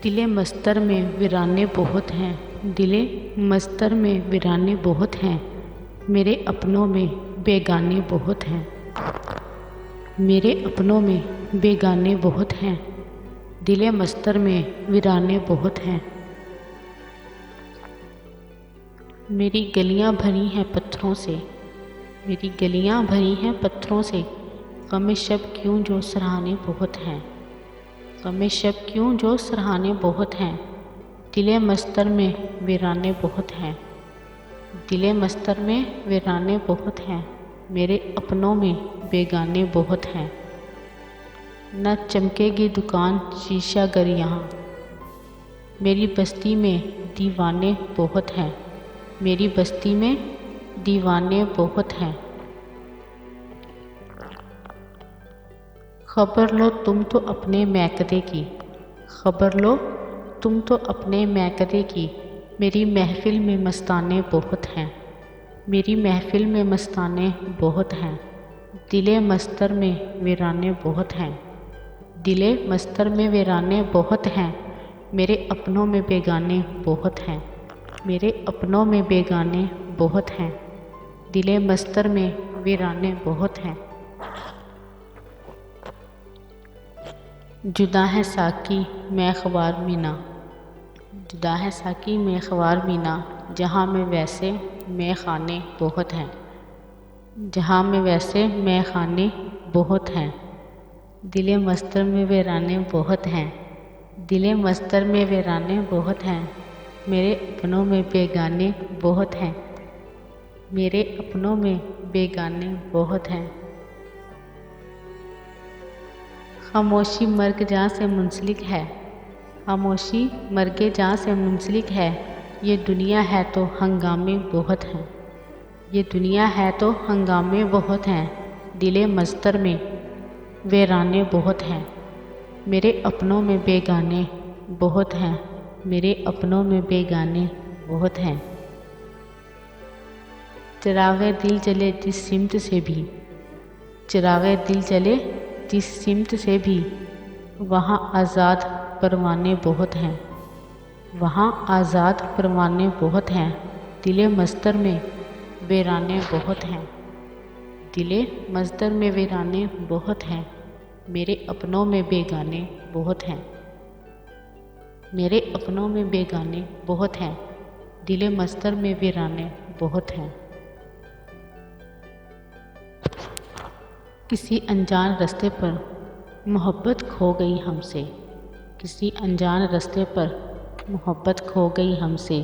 دل مستر میں ویرانے بہت ہیں، دل مستر میں ویرانے بہت ہیں، میرے اپنوں میں بیگانے بہت ہیں، میرے اپنوں میں بیگانے بہت ہیں، دل مستر میں ویرانے بہت ہیں۔ میری گلیاں بھری ہیں پتھروں سے، میری گلیاں بھری ہیں پتھروں سے، غم شب کیوں جو سراہانے بہت ہیں، غم شب کیوں جو سراہانے بہت ہیں، دل مستر میں ویرانے بہت ہیں، دل مستر میں ویرانے بہت ہیں، میرے اپنوں میں بیگانے بہت ہیں۔ نہ چمکے گی دکان شیشہ گر یہاں، میری بستی میں دیوانے بہت ہیں، میری بستی میں دیوانے بہت ہیں۔ خبر لو تم تو اپنے میکدے کی، خبر لو تم تو اپنے میکدے کی، میری محفل میں مستانے بہت ہیں، میری محفل میں مستانے بہت ہیں، دل مستر میں ویرانے بہت ہیں، دل مستر میں ویرانے بہت ہیں، میرے اپنوں میں بیگانے بہت ہیں، میرے اپنوں میں بیگانے بہت ہیں، دل مستر میں ویرانے بہت ہیں۔ جدا ہے ساقی میں خوار مینا، جدا ہے ساقی میں خوار مینا، جہاں میں ویسے مے خانے بہت ہیں، جہاں میں ویسے مے خانے بہت ہیں، دل مستر میں ویرانے بہت ہیں، دل مستر میں ویرانے بہت ہیں، میرے اپنوں میں بیگانے بہت ہیں، میرے اپنوں میں بیگانے بہت ہیں۔ خاموشی مرگ جاں سے منسلک ہے، خاموشی مرگ جاں سے منسلک ہے، یہ دنیا ہے تو ہنگامے بہت ہیں، یہ دنیا ہے تو ہنگامے بہت ہیں، دل مستر میں ویرانے بہت ہیں، میرے اپنوں میں بیگانے بہت ہیں، میرے اپنوں میں بیگانے بہت ہیں۔ چراغ دل جلے جس سمت سے بھی، چراغ دل جلے جس سمت سے بھی، وہاں آزاد پروانے بہت ہیں، وہاں آزاد پروانے بہت ہیں، دل مستر میں ویرانے بہت ہیں، دل مستر میں ویرانے بہت ہیں، میرے اپنوں میں بیگانے بہت ہیں، میرے اپنوں میں بیگانے بہت ہیں، دل مستر میں ویرانے بہت ہیں۔ کسی انجان رستے پر محبت کھو گئی ہم سے، کسی انجان رستے پر محبت کھو گئی ہم سے،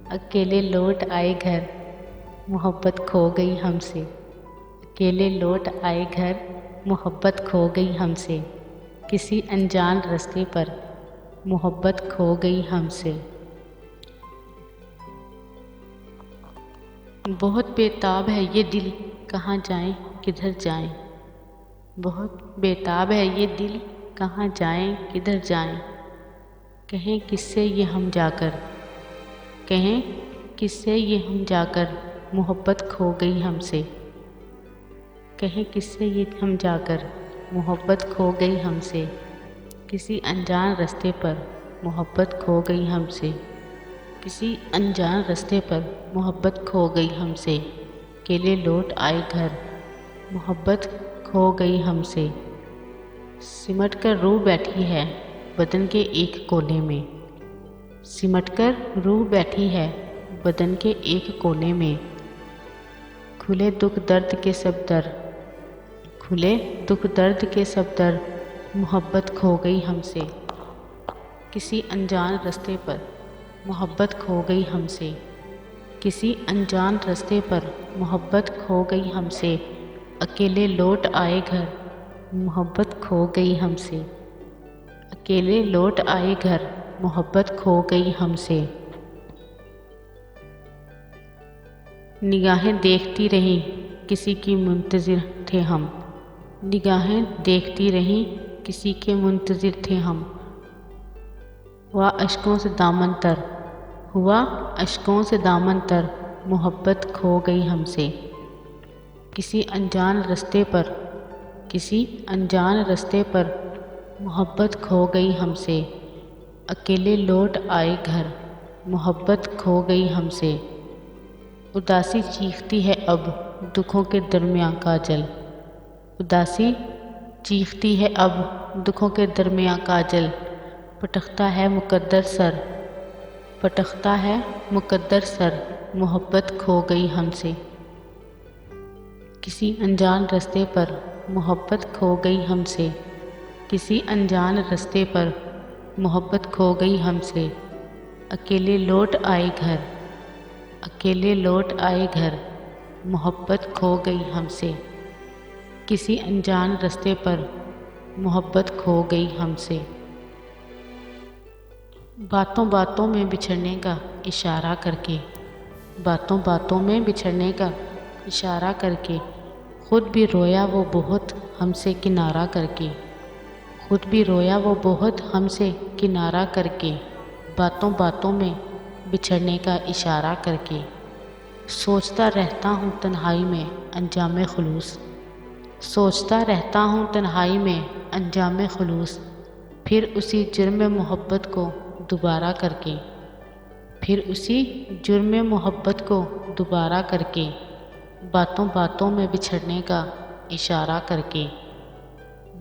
اکیلے لوٹ آئے گھر محبت کھو گئی ہم سے، اکیلے لوٹ آئے گھر محبت کھو گئی ہم سے، کسی انجان رستے پر محبت کھو گئی ہم سے۔ بہت بےتاب ہے یہ دل کہاں جائیں کدھر جائیں، بہت بےتاب ہے یہ دل کہاں جائیں کدھر جائیں، کہیں کس سے یہ ہم جا کر، کہیں کس سے یہ ہم جا کر محبت کھو گئی ہم سے، کہیں کس سے یہ ہم جا کر محبت کھو گئی ہم سے، کسی انجان رستے پر محبت کھو گئی ہم سے، کسی انجان رستے پر محبت کھو گئی ہم سے، اکیلے لوٹ آئے گھر محبت کھو گئی ہم سے، سمٹ کر روح بیٹھی ہے بدن کے ایک کونے میں، سمٹ کر روح بیٹھی ہے بدن کے ایک کونے میں، کھلے دکھ درد کے سب در، کھلے دکھ درد کے سب در، محبت کھو گئی ہم سے، کسی انجان رستے پر محبت کھو گئی ہم سے، کسی انجان رستے پر محبت کھو گئی ہم سے، اکیلے لوٹ آئے گھر محبت کھو گئی ہم سے، اکیلے لوٹ آئے گھر محبت کھو گئی ہم سے۔ نگاہیں دیکھتی رہیں کسی کی منتظر تھے ہم، نگاہیں دیکھتی رہیں کسی کے منتظر تھے ہم، ہوا اشکوں سے دامن تر، ہوا اشکوں سے دامن تر، محبت کھو گئی ہم سے، کسی انجان رستے پر، کسی انجان رستے پر محبت کھو گئی ہم سے، اکیلے لوٹ آئے گھر، محبت کھو گئی ہم سے۔ اداسی چیختی ہے اب دکھوں کے درمیاں کاجل، اداسی چیختی ہے اب دکھوں کے درمیاں کاجل، پٹکتا ہے مقدر سر، پٹکتا ہے مقدر سر، محبت کھو گئی ہم سے۔ کسی انجان رستے پر محبت کھو گئی ہم سے، کسی انجان رستے پر محبت کھو گئی ہم سے۔ اکیلے لوٹ آئے گھر، اکیلے لوٹ آئے گھر، محبت کھو گئی ہم سے۔ کسی انجان رستے پر محبت کھو گئی ہم سے۔ باتوں باتوں میں بچھڑنے کا اشارہ کر کے، باتوں باتوں میں بچھڑنے کا اشارہ کر کے، خود بھی رویا وہ بہت ہم سے کنارہ کر کے، خود بھی رویا وہ بہت ہم سے کنارہ کر کے، باتوں باتوں میں بچھڑنے کا اشارہ کر کے۔ سوچتا رہتا ہوں تنہائی میں انجام خلوص، سوچتا رہتا ہوں تنہائی میں انجام خلوص، پھر اسی جرم محبت کو دوبارہ کر کے، پھر اسی جرم محبت کو دوبارہ کر کے، باتوں باتوں میں بچھڑنے کا اشارہ کر کے،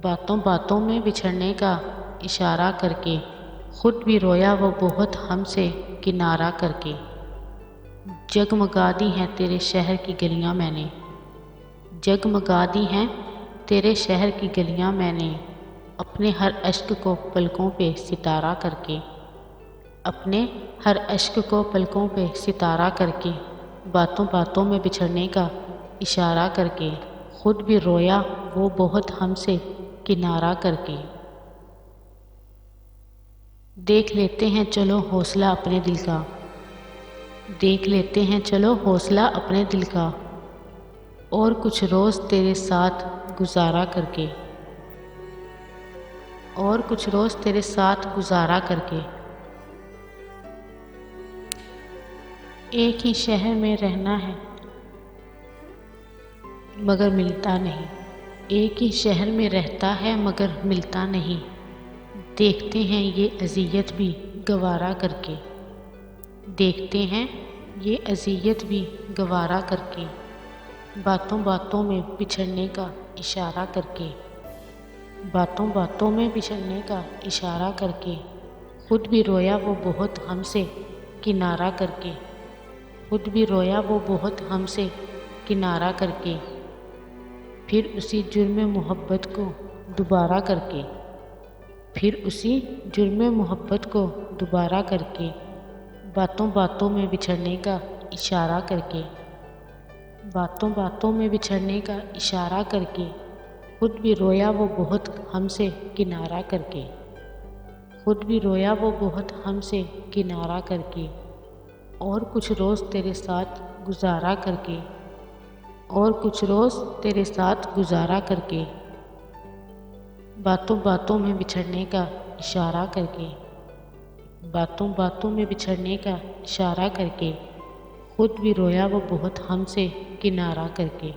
باتوں باتوں میں بچھڑنے کا اشارہ کر کے، خود بھی رویا وہ بہت ہم سے کنارہ کر کے۔ جگمگا دی ہیں تیرے شہر کی گلیاں میں نے، جگمگا دی ہیں تیرے شہر کی گلیاں میں نے، اپنے ہر اشک کو پلکوں پہ ستارہ کر کے، اپنے ہر اشک کو پلکوں پہ ستارہ کر کے، باتوں باتوں میں بچھڑنے کا اشارہ کر کے، خود بھی رویا وہ بہت ہم سے کنارہ کر کے۔ دیکھ لیتے ہیں چلو حوصلہ اپنے دل کا، دیکھ لیتے ہیں چلو حوصلہ اپنے دل کا، اور کچھ روز تیرے ساتھ گزارا کر کے، اور کچھ روز تیرے ساتھ گزارا کر کے۔ ایک ہی شہر میں رہنا ہے مگر ملتا نہیں، ایک ہی شہر میں رہتا ہے مگر ملتا نہیں، دیکھتے ہیں یہ اذیت بھی گوارا کر کے، دیکھتے ہیں یہ اذیت بھی گوارا کر کے، باتوں باتوں میں بچھڑنے کا اشارہ کر کے، باتوں باتوں میں بچھڑنے کا اشارہ کر کے، خود بھی رویا وہ بہت ہم سے کنارہ کر کے، خود بھی رویا وہ بہت ہم سے کنارہ کر کے، پھر اسی جرم محبت کو دوبارہ کر کے، پھر اسی جرم محبت کو دوبارہ کر کے، باتوں باتوں میں بچھڑنے کا اشارہ کر کے، باتوں باتوں میں بچھڑنے کا اشارہ کر کے، خود بھی رویا وہ بہت ہم سے کنارہ کر کے، خود بھی رویا وہ بہت ہم سے کنارہ کر کے، اور کچھ روز تیرے ساتھ گزارا کر کے، اور کچھ روز تیرے ساتھ گزارا کر کے، باتوں باتوں میں بچھڑنے کا اشارہ کر کے، باتوں باتوں میں بچھڑنے کا اشارہ کر کے، خود بھی رویا وہ بہت ہم سے کنارہ کر کے۔